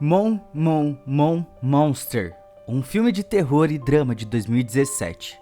Monster, um filme de terror e drama de 2017.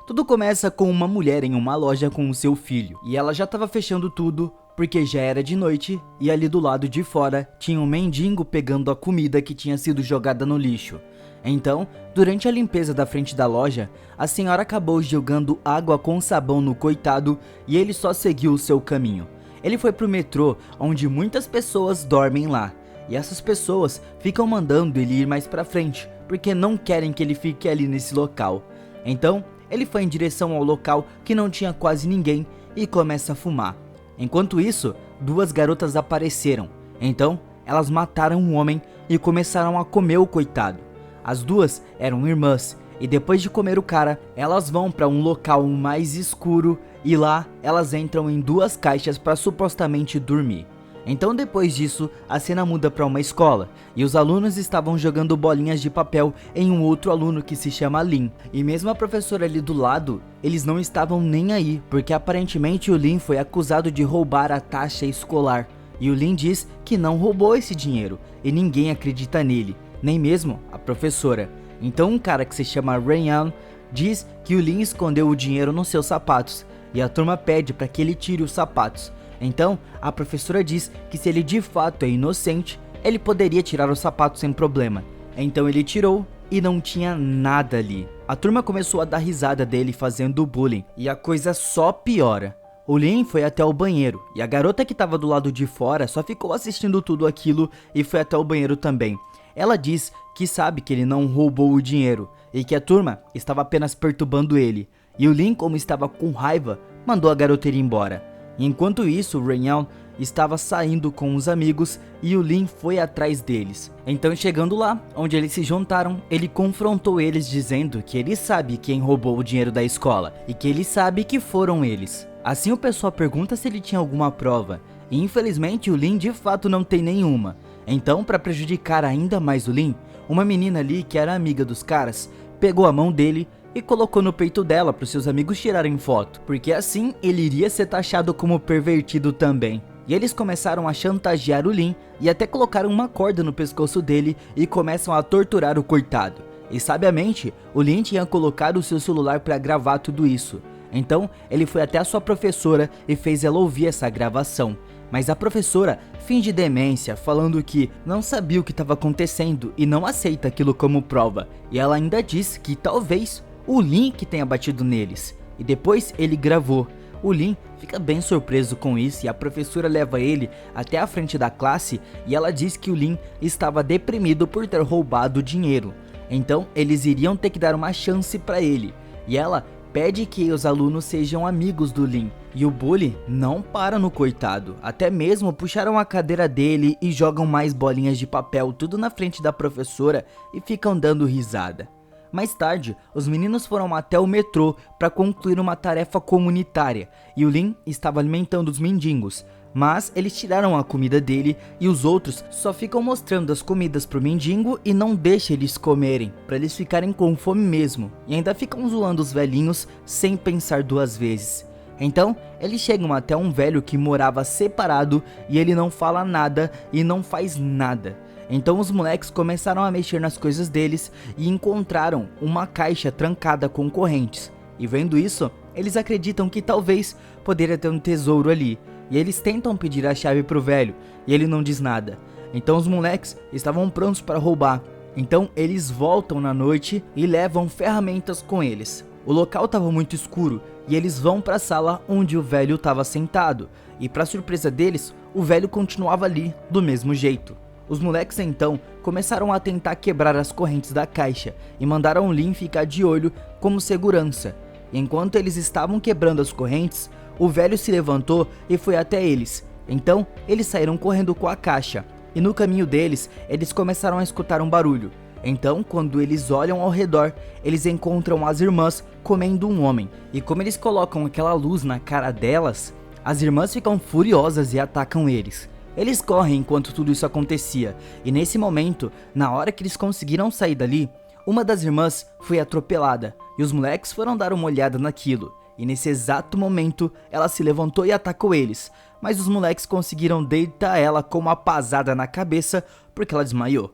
Tudo começa com uma mulher em uma loja com o seu filho, e ela já estava fechando tudo porque já era de noite e ali do lado de fora tinha um mendigo pegando a comida que tinha sido jogada no lixo. Então, durante a limpeza da frente da loja, a senhora acabou jogando água com sabão no coitado e ele só seguiu o seu caminho. Ele foi pro metrô, onde muitas pessoas dormem lá. E essas pessoas ficam mandando ele ir mais pra frente, porque não querem que ele fique ali nesse local. Então, ele foi em direção ao local que não tinha quase ninguém e começa a fumar. Enquanto isso, duas garotas apareceram. Então, elas mataram um homem e começaram a comer o coitado. As duas eram irmãs e depois de comer o cara, elas vão para um local mais escuro e lá elas entram em duas caixas para supostamente dormir. Então depois disso, a cena muda para uma escola, e os alunos estavam jogando bolinhas de papel em um outro aluno que se chama Lin. E mesmo a professora ali do lado, eles não estavam nem aí, porque aparentemente o Lin foi acusado de roubar a taxa escolar. E o Lin diz que não roubou esse dinheiro, e ninguém acredita nele, nem mesmo a professora. Então um cara que se chama Ryan diz que o Lin escondeu o dinheiro nos seus sapatos, e a turma pede para que ele tire os sapatos. Então, a professora diz que se ele de fato é inocente, ele poderia tirar os sapatos sem problema. Então ele tirou e não tinha nada ali. A turma começou a dar risada dele fazendo bullying e a coisa só piora. O Lin foi até o banheiro e a garota que estava do lado de fora só ficou assistindo tudo aquilo e foi até o banheiro também. Ela diz que sabe que ele não roubou o dinheiro e que a turma estava apenas perturbando ele. E o Lin, como estava com raiva, mandou a garota ir embora. Enquanto isso, o Ryan estava saindo com os amigos e o Lin foi atrás deles. Então, chegando lá, onde eles se juntaram, ele confrontou eles dizendo que ele sabe quem roubou o dinheiro da escola e que ele sabe que foram eles. Assim o pessoal pergunta se ele tinha alguma prova e infelizmente o Lin de fato não tem nenhuma. Então, para prejudicar ainda mais o Lin, uma menina ali que era amiga dos caras pegou a mão dele e colocou no peito dela para os seus amigos tirarem foto, porque assim ele iria ser taxado como pervertido também. E eles começaram a chantagear o Lin e até colocaram uma corda no pescoço dele e começam a torturar o coitado. E sabiamente, o Lin tinha colocado o seu celular para gravar tudo isso. Então ele foi até a sua professora e fez ela ouvir essa gravação. Mas a professora finge demência, falando que não sabia o que estava acontecendo e não aceita aquilo como prova. E ela ainda diz que talvez o Lin que tenha batido neles. E depois ele gravou. O Lin fica bem surpreso com isso e a professora leva ele até a frente da classe e ela diz que o Lin estava deprimido por ter roubado o dinheiro. Então eles iriam ter que dar uma chance para ele. E ela pede que os alunos sejam amigos do Lin. E o bully não para no coitado. Até mesmo puxaram a cadeira dele e jogam mais bolinhas de papel tudo na frente da professora e ficam dando risada. Mais tarde, os meninos foram até o metrô para concluir uma tarefa comunitária e o Lin estava alimentando os mendigos, mas eles tiraram a comida dele e os outros só ficam mostrando as comidas pro mendigo e não deixam eles comerem, para eles ficarem com fome mesmo, e ainda ficam zoando os velhinhos sem pensar duas vezes. Então, eles chegam até um velho que morava separado e ele não fala nada e não faz nada. Então os moleques começaram a mexer nas coisas deles e encontraram uma caixa trancada com correntes. E vendo isso, eles acreditam que talvez poderia ter um tesouro ali. E eles tentam pedir a chave pro velho e ele não diz nada. Então os moleques estavam prontos para roubar. Então eles voltam na noite e levam ferramentas com eles. O local estava muito escuro e eles vão para a sala onde o velho estava sentado. E para surpresa deles, o velho continuava ali do mesmo jeito. Os moleques então começaram a tentar quebrar as correntes da caixa e mandaram o Lin ficar de olho como segurança. E enquanto eles estavam quebrando as correntes, o velho se levantou e foi até eles. Então eles saíram correndo com a caixa e no caminho deles eles começaram a escutar um barulho. Então quando eles olham ao redor, eles encontram as irmãs comendo um homem. E como eles colocam aquela luz na cara delas, as irmãs ficam furiosas e atacam eles. Eles correm enquanto tudo isso acontecia, e nesse momento, na hora que eles conseguiram sair dali, uma das irmãs foi atropelada, e os moleques foram dar uma olhada naquilo, e nesse exato momento, ela se levantou e atacou eles, mas os moleques conseguiram deitar ela com uma pasada na cabeça, porque ela desmaiou.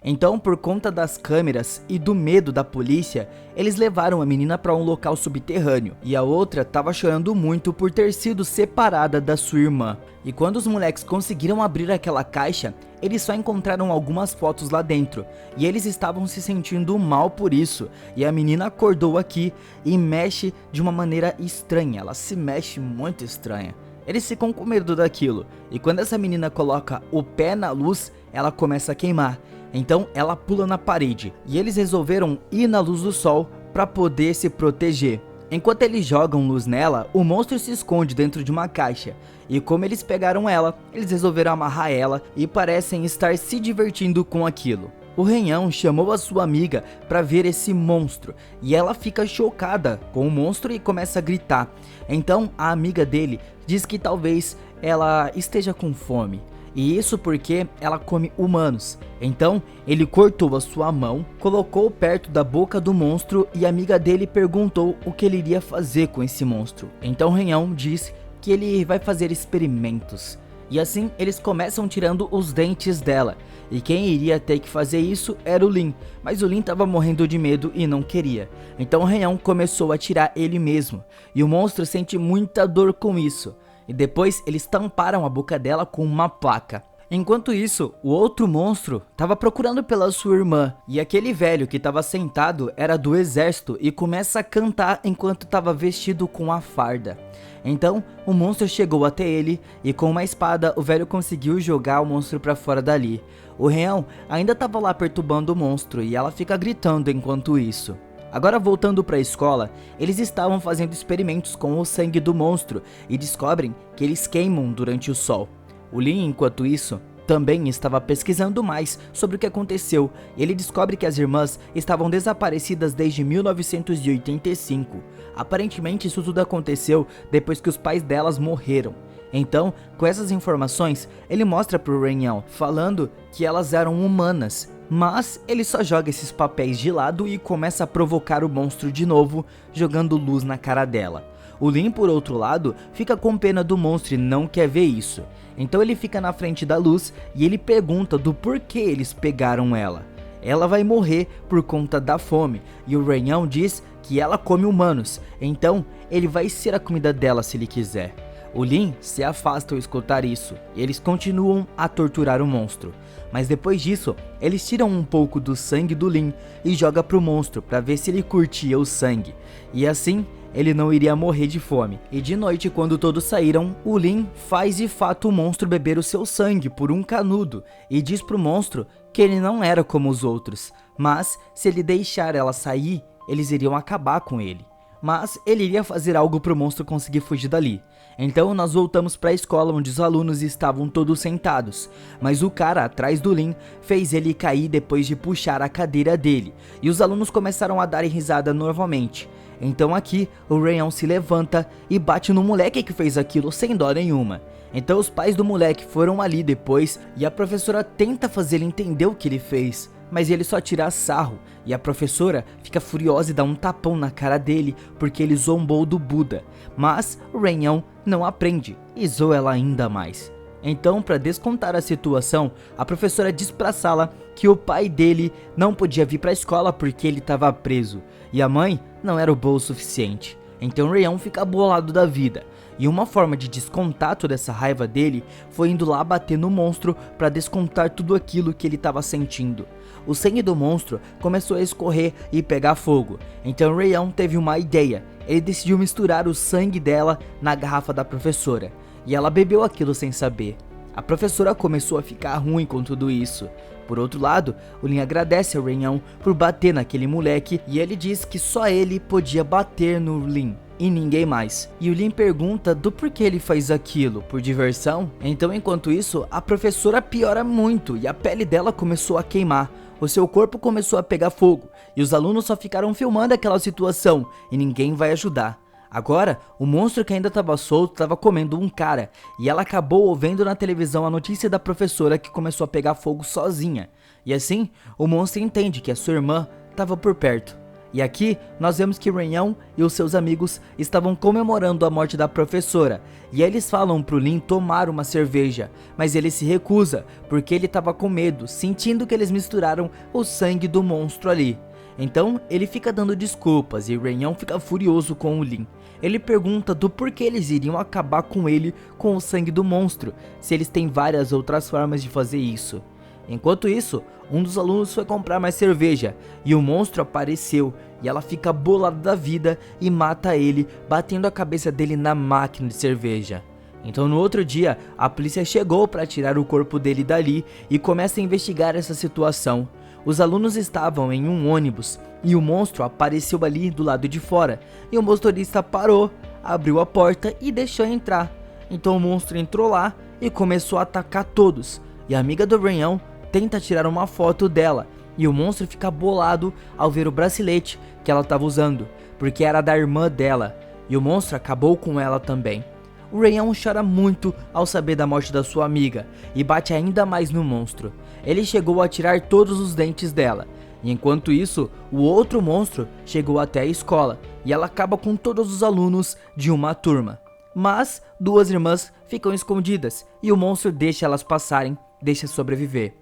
Então, por conta das câmeras e do medo da polícia, eles levaram a menina para um local subterrâneo, e a outra estava chorando muito por ter sido separada da sua irmã. E quando os moleques conseguiram abrir aquela caixa, eles só encontraram algumas fotos lá dentro, e eles estavam se sentindo mal por isso. E a menina acordou aqui e mexe de uma maneira estranha, ela se mexe muito estranha. Eles ficam com medo daquilo, e quando essa menina coloca o pé na luz, ela começa a queimar. Então ela pula na parede, e eles resolveram ir na luz do sol para poder se proteger. Enquanto eles jogam luz nela, o monstro se esconde dentro de uma caixa. E como eles pegaram ela, eles resolveram amarrar ela e parecem estar se divertindo com aquilo. O Renhão chamou a sua amiga para ver esse monstro, e ela fica chocada com o monstro e começa a gritar. Então a amiga dele diz que talvez ela esteja com fome. E isso porque ela come humanos. Então ele cortou a sua mão, colocou perto da boca do monstro, e a amiga dele perguntou o que ele iria fazer com esse monstro. Então Renhão diz que ele vai fazer experimentos. E assim eles começam tirando os dentes dela. E quem iria ter que fazer isso era o Lin. Mas o Lin estava morrendo de medo e não queria. Então o Renhão começou a tirar ele mesmo. E o monstro sente muita dor com isso. E depois eles tamparam a boca dela com uma placa. Enquanto isso, o outro monstro estava procurando pela sua irmã, e aquele velho que estava sentado era do exército e começa a cantar enquanto estava vestido com a farda. Então o monstro chegou até ele e com uma espada o velho conseguiu jogar o monstro para fora dali. O Renhão ainda estava lá perturbando o monstro e ela fica gritando enquanto isso. Agora voltando para a escola, eles estavam fazendo experimentos com o sangue do monstro e descobrem que eles queimam durante o sol. O Lin, enquanto isso, também estava pesquisando mais sobre o que aconteceu, e ele descobre que as irmãs estavam desaparecidas desde 1985. Aparentemente isso tudo aconteceu depois que os pais delas morreram. Então, com essas informações, ele mostra pro Renhão, falando que elas eram humanas. Mas ele só joga esses papéis de lado e começa a provocar o monstro de novo, jogando luz na cara dela. O Lin, por outro lado, fica com pena do monstro e não quer ver isso. Então ele fica na frente da luz e ele pergunta do porquê eles pegaram ela. Ela vai morrer por conta da fome, e o Renhão diz que ela come humanos, então ele vai ser a comida dela se ele quiser. O Lin se afasta ao escutar isso, e eles continuam a torturar o monstro. Mas depois disso, eles tiram um pouco do sangue do Lin e jogam pro monstro para ver se ele curtia o sangue. E assim, ele não iria morrer de fome. E de noite, quando todos saíram, o Lin faz de fato o monstro beber o seu sangue por um canudo e diz pro monstro que ele não era como os outros, mas se ele deixar ela sair, eles iriam acabar com ele. Mas ele iria fazer algo pro monstro conseguir fugir dali. Então nós voltamos para a escola onde os alunos estavam todos sentados, mas o cara atrás do Lin fez ele cair depois de puxar a cadeira dele, e os alunos começaram a dar risada novamente. Então aqui o Renhão se levanta e bate no moleque que fez aquilo sem dó nenhuma. Então os pais do moleque foram ali depois e a professora tenta fazer ele entender o que ele fez, mas ele só tira sarro, e a professora fica furiosa e dá um tapão na cara dele porque ele zombou do Buda. Mas o Renhão não aprende e zoa ela ainda mais. Então, para descontar a situação, a professora diz pra sala que o pai dele não podia vir pra escola porque ele estava preso, e a mãe não era boa o suficiente. Então o Renhão fica bolado da vida, e uma forma de descontar toda essa raiva dele foi indo lá bater no monstro para descontar tudo aquilo que ele estava sentindo. O sangue do monstro começou a escorrer e pegar fogo, então o Renhão teve uma ideia. Ele decidiu misturar o sangue dela na garrafa da professora, e ela bebeu aquilo sem saber. A professora começou a ficar ruim com tudo isso. Por outro lado, o Lin agradece ao Renhão por bater naquele moleque, e ele diz que só ele podia bater no Lin e ninguém mais. E o Lin pergunta do porquê ele faz aquilo, por diversão? Então, enquanto isso, a professora piora muito e a pele dela começou a queimar. O seu corpo começou a pegar fogo, e os alunos só ficaram filmando aquela situação, e ninguém vai ajudar. Agora, o monstro que ainda estava solto estava comendo um cara, e ela acabou ouvindo na televisão a notícia da professora que começou a pegar fogo sozinha. E assim, o monstro entende que a sua irmã estava por perto. E aqui nós vemos que Ranhão e os seus amigos estavam comemorando a morte da professora, e eles falam pro Lin tomar uma cerveja, mas ele se recusa, porque ele estava com medo, sentindo que eles misturaram o sangue do monstro ali. Então ele fica dando desculpas e Ranhão fica furioso com o Lin. Ele pergunta do porquê eles iriam acabar com ele com o sangue do monstro, se eles têm várias outras formas de fazer isso. Enquanto isso, um dos alunos foi comprar mais cerveja e o monstro apareceu e ela fica bolada da vida e mata ele, batendo a cabeça dele na máquina de cerveja. Então no outro dia, a polícia chegou para tirar o corpo dele dali e começa a investigar essa situação. Os alunos estavam em um ônibus e o monstro apareceu ali do lado de fora e o motorista parou, abriu a porta e deixou entrar. Então o monstro entrou lá e começou a atacar todos, e a amiga do Ranhão tenta tirar uma foto dela, e o monstro fica bolado ao ver o bracelete que ela estava usando, porque era da irmã dela, e o monstro acabou com ela também. O Ranhão chora muito ao saber da morte da sua amiga, e bate ainda mais no monstro. Ele chegou a tirar todos os dentes dela, e enquanto isso, o outro monstro chegou até a escola, e ela acaba com todos os alunos de uma turma. Mas duas irmãs ficam escondidas, e o monstro deixa elas passarem, deixa sobreviver.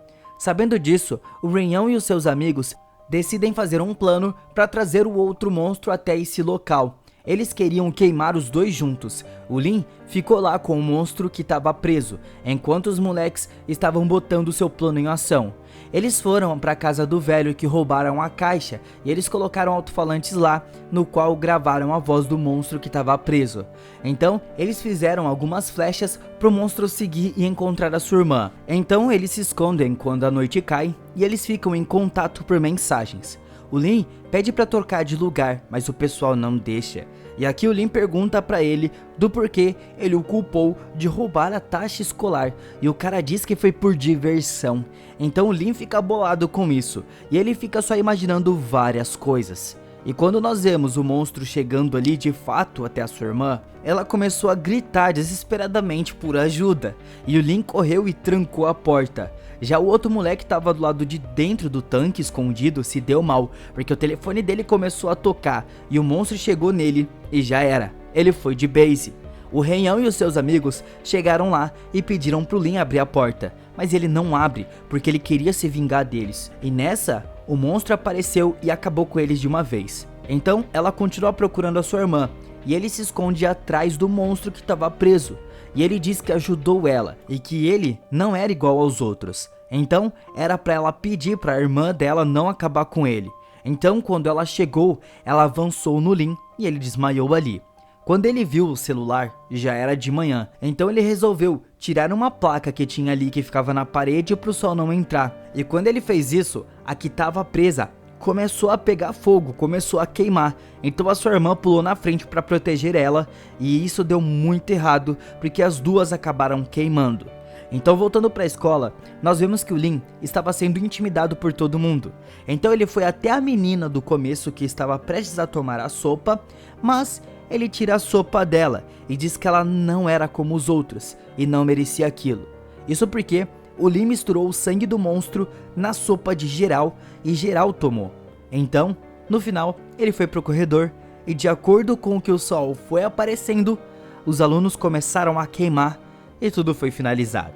Sabendo disso, o Ranhão e os seus amigos decidem fazer um plano para trazer o outro monstro até esse local. Eles queriam queimar os dois juntos. O Lin ficou lá com o monstro que estava preso, enquanto os moleques estavam botando seu plano em ação. Eles foram para a casa do velho que roubaram a caixa e eles colocaram alto-falantes lá, no qual gravaram a voz do monstro que estava preso. Então eles fizeram algumas flechas para o monstro seguir e encontrar a sua irmã. Então eles se escondem quando a noite cai e eles ficam em contato por mensagens. O Lin pede para trocar de lugar, mas o pessoal não deixa. E aqui o Lin pergunta para ele do porquê ele o culpou de roubar a taxa escolar. E o cara diz que foi por diversão. Então o Lin fica bolado com isso. E ele fica só imaginando várias coisas. E quando nós vemos o monstro chegando ali de fato até a sua irmã, ela começou a gritar desesperadamente por ajuda. E o Lin correu e trancou a porta. Já o outro moleque estava do lado de dentro do tanque escondido se deu mal, porque o telefone dele começou a tocar e o monstro chegou nele e já era, ele foi de base. O Ranhão e os seus amigos chegaram lá e pediram pro Lin abrir a porta, mas ele não abre porque ele queria se vingar deles. E nessa, o monstro apareceu e acabou com eles de uma vez. Então ela continua procurando a sua irmã e ele se esconde atrás do monstro que estava preso. E ele diz que ajudou ela e que ele não era igual aos outros. Então era para ela pedir para a irmã dela não acabar com ele. Então quando ela chegou, ela avançou no Lin e ele desmaiou ali. Quando ele viu o celular, já era de manhã. Então ele resolveu tirar uma placa que tinha ali que ficava na parede para o sol não entrar. E quando ele fez isso, a que estava presa começou a pegar fogo, começou a queimar. Então a sua irmã pulou na frente para proteger ela e isso deu muito errado porque as duas acabaram queimando. Então voltando para a escola, nós vemos que o Lin estava sendo intimidado por todo mundo. Então ele foi até a menina do começo que estava prestes a tomar a sopa, mas ele tira a sopa dela e diz que ela não era como os outros e não merecia aquilo. Isso porque o Lin misturou o sangue do monstro na sopa de geral e geral tomou. Então, no final, ele foi pro corredor e de acordo com o que o sol foi aparecendo, os alunos começaram a queimar e tudo foi finalizado.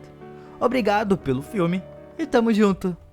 Obrigado pelo filme e tamo junto!